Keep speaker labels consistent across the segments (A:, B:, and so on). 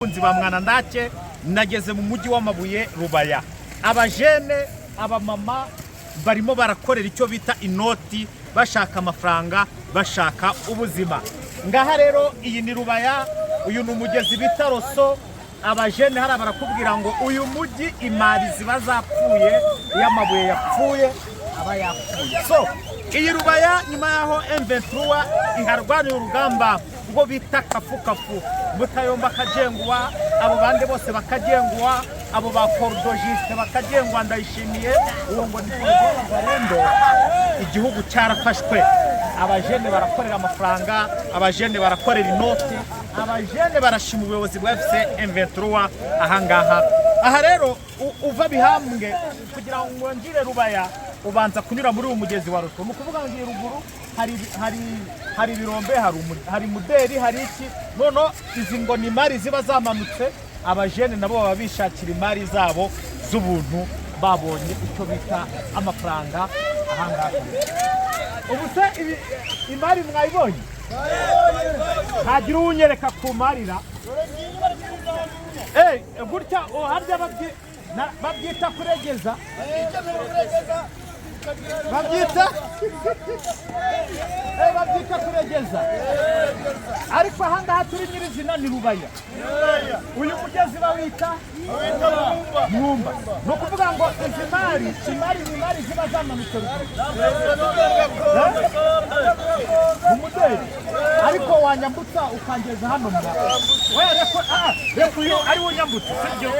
A: Ba mwana ndake nageze mu mujyi w'amabuye Rubaya. Abajene abamama barimo barakorera icyo bita inoti bashaka amafaranga bashaka ubuzima. Ngaha rero iyi ni Rubaya, uyu ni umugezi bita Roso. Abajene hari barakubwira ngo uyu mujyi imari ziba zapfuye, y'amabuye yapfuye aba yapfuye. So iyi Rubaya nyuma yaho MA23 iharwanira urugamba ubwo bita kafu Mutayomba kagengwa, abo bande bose bakagengwa, abo ba Cordogiste bakagengwa. Ndayishimiye uwo ngo ni Barendo. Igihugu cyarafashwe, abajene barakorera amafaranga, abajene barakorera inoti, abajene barashima ubuyobozi bwa MA23 ahangaha. Aha rero uva bihambwe kugira ngo ngire Rubaya ubanza kunyura muri umugezi wa Roso. Mu kuvuga ngo ruguru hari Birombe, hari Muderi, hari iki nono izi ngo Nimari ziba zamanutse. Abajene nabo baba bishakira imari zabo z'ubuntu, babonye icyo bita amafaranga ahangaha. Ubu se imari mwayibonye? Hagira unyereka kumarira gutya harya babyita kuregeza, babyita kuregeza, ariko ahangaha turi nyirizina ni Rubaya. Uyu mugezi bawita Mwumba. No kuvuga ngo imari ziba zamanutse mu Muderi, ariko wanyambutsa ukangeza hano mwa reko uyu ari unyambutsa sibyo.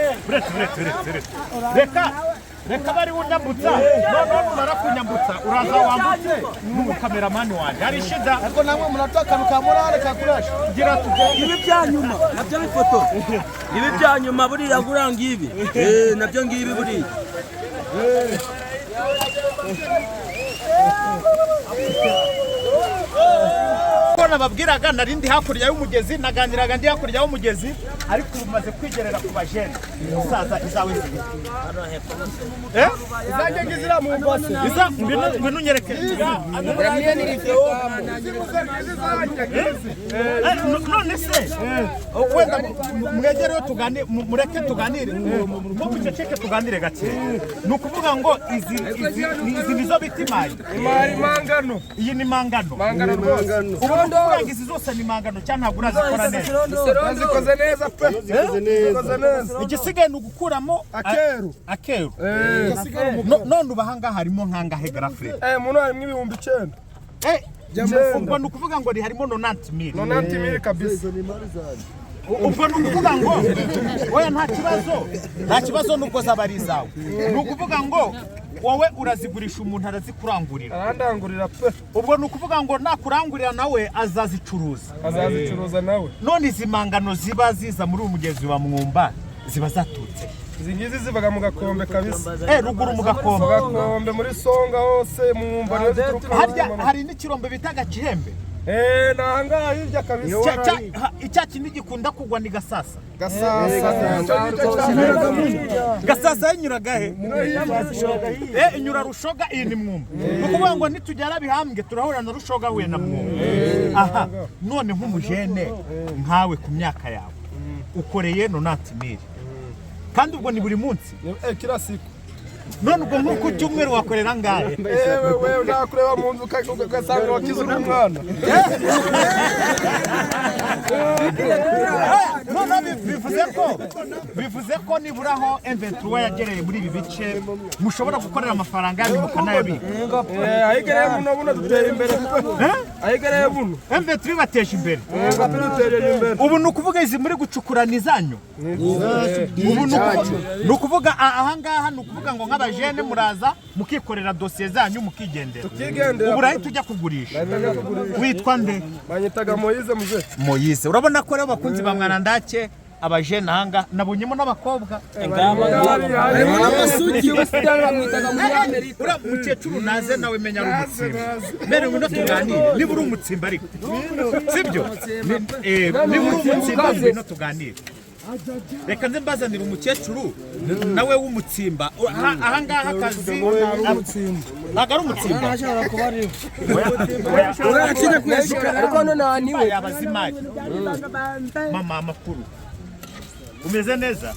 A: Reka bari unyambutsa none marakunyambutsa uraza wambutse n'umukameramani wanjye ari shida, ariko namwe munatoka mukamurare kakurasha gira tugende.
B: Ibi byanyuma nabyo bifoto, ibi byanyuma buriya guranga ibi nabyo ngibi buriya
A: nababwiraga narindi hakurya y'umugezi, naganiraga ndi hakurya y'umugezi, ariko umaze kwigerera ku bajene. Musaza izawe ziri izajye ngizira mu mbase ngwino nyereke none se wenda mwegereyo tuganire, mureke tuganire mo kuceceke tuganire gake. Ni ukuvuga ngo izi nizo bita imari mangano. Iyi ni mangano rwose. Izi zose ni mangano cyane ntabwo urazikora neza.
C: Zikoze neza pe.
A: Igisigaye ni ugukuramo akeru. None ubahanga harimo nkangahe grafre?
C: Muno harimo ibihumbi 9.
A: Ubwo ni ukuvuga ngo harimo
C: 90,000 kabisa.
A: Ubwo ni ukuvuga ngo oya nta kibazo nubwo zabari zawe. Ni ukuvuga ngo wowe urazigurisha umuntu arazikurangurira.
C: Arandangurira pe.
A: Ubwo ni ukuvuga ngo nakurangurira nawe azazicuruza
C: nawe.
A: None izi mangano ziba ziza muri umugezi wa Mwumba ziba zatutse.
C: Izi ngizi zivaga mu Gakombe kabisa.
A: Ruguru mu Gakombe.
C: Gakombe muri Songa hose Mwumba niyo zituruka.
A: Hari n'ikirombe bitaga Gihembe.
C: Nahanga hirya kabisa.
A: Icyaki nigikunda kugwa ni Gasasa. Gasasa yinyuraga he? Inyura Rushoga, iyi ni Mwumba. Kuvuga ngo nitujyara bihambwe turahura na Rushoga we na Mwumba. Aha none nk'umujene nkawe ku myaka yawe ukoreye 90,000 kandi ubwo ni buri munsi
C: kila siku.
A: None ubwo nkuko cyumweru wakorera ngahe?
C: Wewe nakureba mu nzu ugasanga wakize umwana.
A: None bivuze ko niburaho MA23 yagereye muri ibi bice mushobora gukorera amafaranga yanyu mukanayabika.
C: Ahigereye buno dutera imbere. Ahigereye buno
A: MA23 bateje imbere. Ubu ni ukuvuga izi muri gucukurana izanyu. Ubu ni ukuvuga ahangaha ni ukuvuga ngo nk'abajene muraza mukikorera dosiye zanyu mukigendera. Ubu rahi tujya kugurisha. Witwa nde?
C: Banyitaga
A: Moise. Urabona ko rero bakunzi ba mwana ndake abajene ahanga nabonyemo n'abakobwa.
B: amasugi basitara bamwitaga muri Amerika.
A: Ura mukecuru naze nawe menya ari umutsimba. Mbere ngo tuganire niba uri umutsimba ariko. Sibyo? Niba uri umutsimba ngwino tuganire. Reka nze mbazanira umukecuru nawe w'umutsimba. Ahangaha akazi ntago ari umutsimba.
B: Ariko none niwe
A: yabazimari. Mama amakuru umeze neza?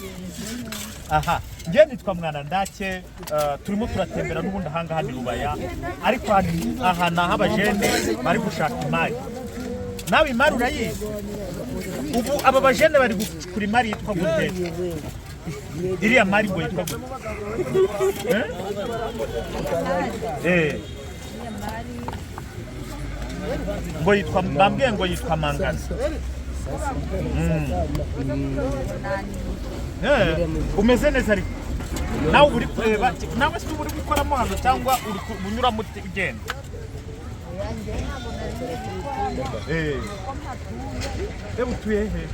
A: Aha, njye nitwa Mwana Ndake, turimo turatembera n'ubundi ahangaha ni Rubaya, ariko aha ni aho abajene bari gushaka imari. Nawe imari urayizi? Ubu aba bajene bari gucukura imari yitwa gute? Iriya mari ngo yitwa gute? Ngo yitwa, bambwiye ngo yitwa mangana. Umeze neza ariko nawe uri kureba, nawe se uri gukoramo hano cyangwa uri kunyuramo ugenda? Utuye he?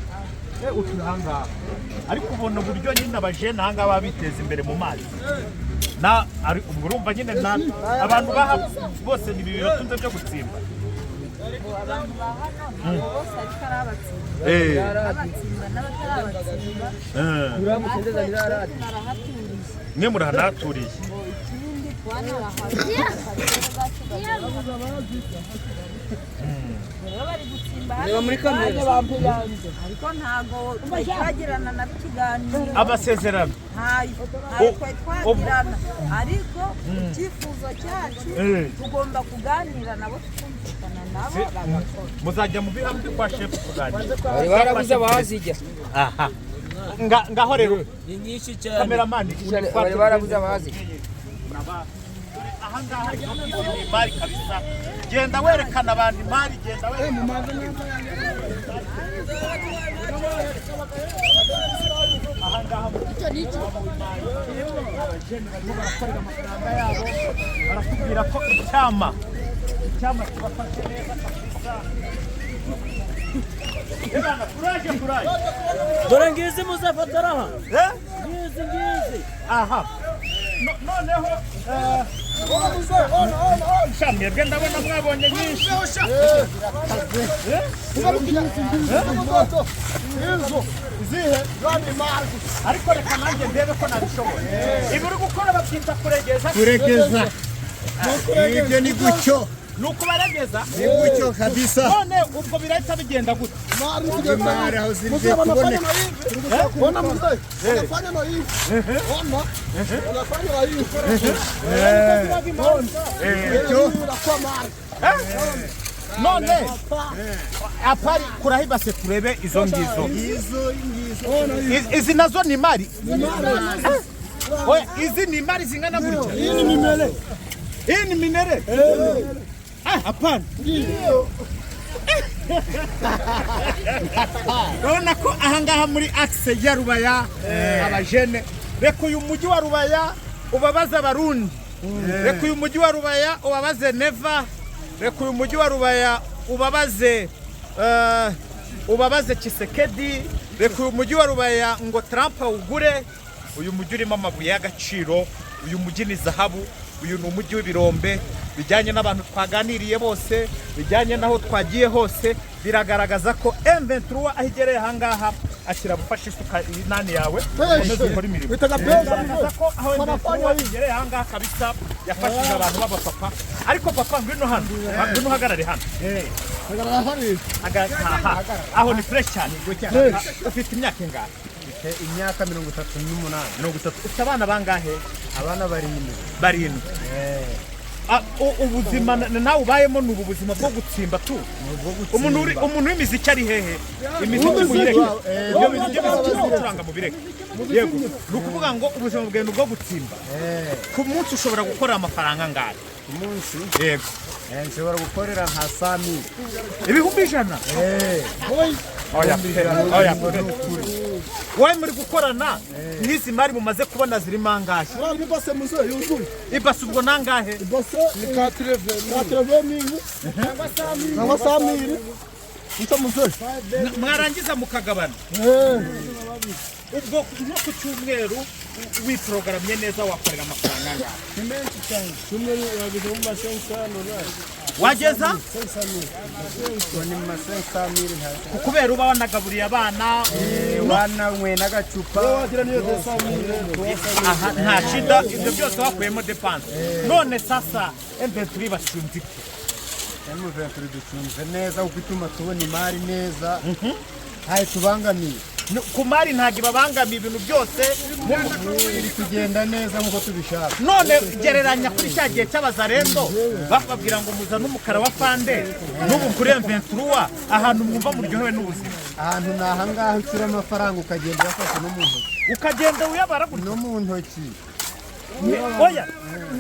A: Utuye ahangaha, ariko ubona uburyo nyine abajene ahangaha baba biteza imbere mu mazi. Ubwo urumva nyine abantu baha bose ni ibintu tunze byo gutsimba.
D: Abantu ba hano bose ariko ari abatsimba, abatsimba n'abatarabatsimba, barahaturiye.
A: Mwe murahanaturiye?
D: Ikindi twanaraharuye rero bari gutsimba hano muri kamera, ariko ntago twagirana na ikiganiro,
A: amasezerano
D: ntayo twagirana, ariko icyifuzo cyacu tugomba kuganira nabo, tukumvikana nabo bagakora.
A: Muzajya mu bihamwe kwa chef kuganira.
E: Bari barabuze abahazijya.
A: Aha, ngaho rero
B: ni nyinshi cyane.
A: cameraman
E: Bari barabuze abahazijya.
A: ahangaha ni imari kabisa. Genda werekana abantu imari, genda werekana. Ahangaha barakubwira ko icyama kibafashe neza kabisa. Ebana, kuraje.
B: Dore ngizi muzafatara aha. Ngizi.
A: Aha. Noneho mwebwe ndabona mwabonye nyinshi. Ariko reka nanjye ndebe ko nabishoboye. Ibi uri gukora babyita kuregeza.
C: Ibyo ni gutyo.
A: Nuko barageza.
C: Ni gutyo kabisa.
A: None ubwo birahita bigenda gute?
C: Imari aho ziri kuboneka.
F: Ona mzee, unafanya na hii. Ona. Unafanya na hii. Unakuwa mali.
A: None apari kurahibase turebe izo ngizo. Izi nazo ni mari. Oya, izi ni mari zingana gutya.
F: Hii ni minere.
A: Hii ni minere. Hapana. Urabona ko ahangaha muri axe ya Rubaya abajene, reka uyu mujyi wa Rubaya ubabaze abarundi, reka uyu mujyi wa Rubaya ubabaze Neva, reka uyu mujyi wa Rubaya ubabaze Kisekedi, reka uyu mujyi wa Rubaya ngo Trump ugure. Uyu mujyi urimo amabuye y'agaciro, uyu mujyi ni zahabu, uyu ni umujyi w'Ibirombe. Bijyanye n'abantu twaganiriye bose, bijyanye naho twagiye hose, biragaragaza ko MA23 ahigereye ahangaha ashyira gufasha isuka inani yawe ukomeze ukora imirimo. Biragaragaza ko aho MA23 ahigereye ahangaha kabisa yafashije abantu b'abapapa. Ariko papa ngwino hano, ngwino uhagarare hano. Aho ni fresh cyane. Ufite imyaka ingahe?
C: Imyaka 38.
A: 30. Ufite abana bangahe?
C: Abana barindwi.
A: Ubuzima nawe ubayemo ni ubuzima bwo gutsimba tu. Umuntu w'imiziki ari hehe? Imiziki muyireke. Iyo miziki gucuranga mu bireke. Yego, nukuvuga ngo ubuzima bwenda bwo gutsimba. Ku munsi ushobora gukora amafaranga angahe?
C: Ku munsi?
A: Yego.
C: Nshobora gukorera nka 100,000.
A: Ibihumbi 100? Oya. Wowe muri gukorana n'izi mari mumaze kubona zirimo angahe?
F: Ibase mzee yuzuye.
A: Ibase ubwo nangahe?
F: Ibase ni 80,000. Cyangwa 100,000. Ito mzee.
A: Mwarangiza mukagabana. Ubwo nko ku cyumweru wiprogrammye neza wakorera amafaranga angahe?
F: Ni menshi cyane. Cyumweru wagezomba 500
A: wageza?
F: 500,000. Ni 500,000.
A: Kubera uba wanagaburiye abana,
C: wananywe n'agacupa.
F: Wagira niyo 500,000.
A: Aha, nta shida, ibyo byose wakuyemo depanse. None sasa MA23 bashinze
C: M23 ducunze neza, uko ituma tubona imari neza. Hayi tubangamiye.
A: ku mari ntabwo ibabangamiye ibintu byose
F: iri kugenda neza nk'uko tubishaka.
A: none gereranya kuri cya gihe cy'abazarendo bababwira ngo muzane umukara wa fande n'ubu kuri M23 ahantu mwumva muryohewe n'ubuzima.
F: Ahantu ni ahangaha ucura amafaranga ukagenda uyafashe no mu ntoki.
A: Ukagenda uyabara
F: no mu ntoki.
A: Oya,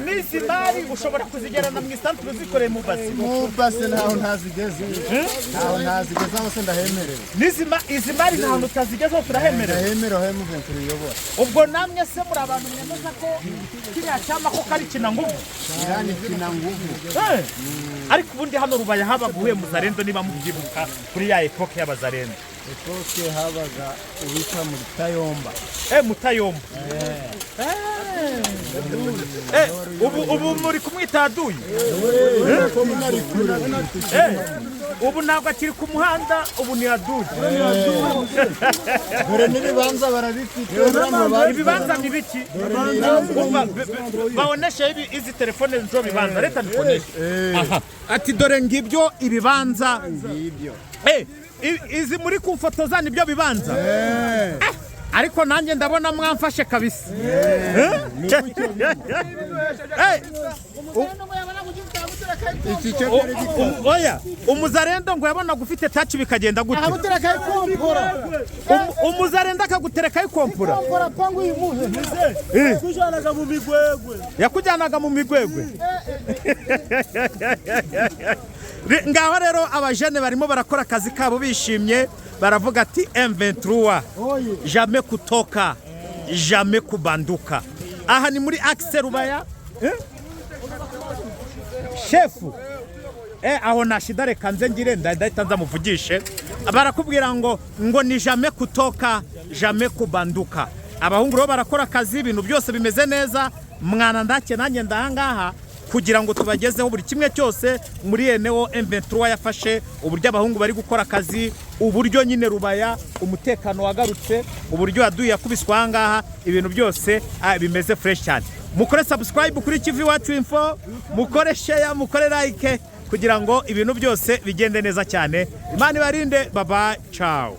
A: n'izi mari ushobora kuzigerana mu isantere uzikoreye mu basi.
F: Mu basi ntaho ntazigeze. Ntaho ntazigeze aho se ndahemerewe.
A: Izi mari ntaho utazigezeho turahemerewe.
F: Ndahemerewe he M23 uyobora.
A: Ubwo namwe se muri abantu mwemeza ko kiriya cyama ko kari kinanguvu.
F: Yani kinanguvu.
A: Ariko ubundi hano Rubaya habaguye muzarendo niba mubyibuka kuri ya epoke y'abazarendo.
F: Epoke habaga ubita mu Tayomba.
A: Mutayomba. Ubu muri kumwita Aduyi. Ubu ntabwo akiri ku muhanda, ubu ni Aduyi.
F: Dore n'ibibanza barabifite.
A: Ibibanza ni biki? Baonesha izi telefone nzo bibanza leta nikonesha. Ati dore ngibyo ibibanza ngibyo. Izi muri kumfotoza nibyo bibanza. Ariko nanjye ndabona mwamfashe kabisa. Oya, umuzarendo ngo yabona gufite touch bikagenda gute?
F: Ahabutereka ikompora.
A: Umuzarendo akagutereka ikompora.
F: Ikompora pangu imuhe.
C: Kujanaga mu migwegwe.
A: Yakujyanaga mu migwegwe. Ngaho rero abajene barimo barakora akazi kabo bishimye baravuga ati M23 jamais kutoka jamais kubanduka. Aha ni muri axe Rubaya. Shefu aho nashida reka nze ngire ndahita nzamuvugishe barakubwira ngo ni jamais kutoka jamais kubanduka. Abahungu rero barakora akazi ibintu byose bimeze neza mwana ndake nanjye ndahangaha kugira ngo tubagezeho buri kimwe cyose muri eneo M23 yafashe uburyo abahungu bari gukora akazi uburyo nyine Rubaya umutekano wagarutse uburyo Aduyi yakubiswa ahangaha ibintu byose bimeze fresh cyane. Mukore subscribe kuri TV Wacu Info, mukore share, mukore like kugira ngo ibintu byose bigende neza cyane. Imana ibarinde, baba ciao.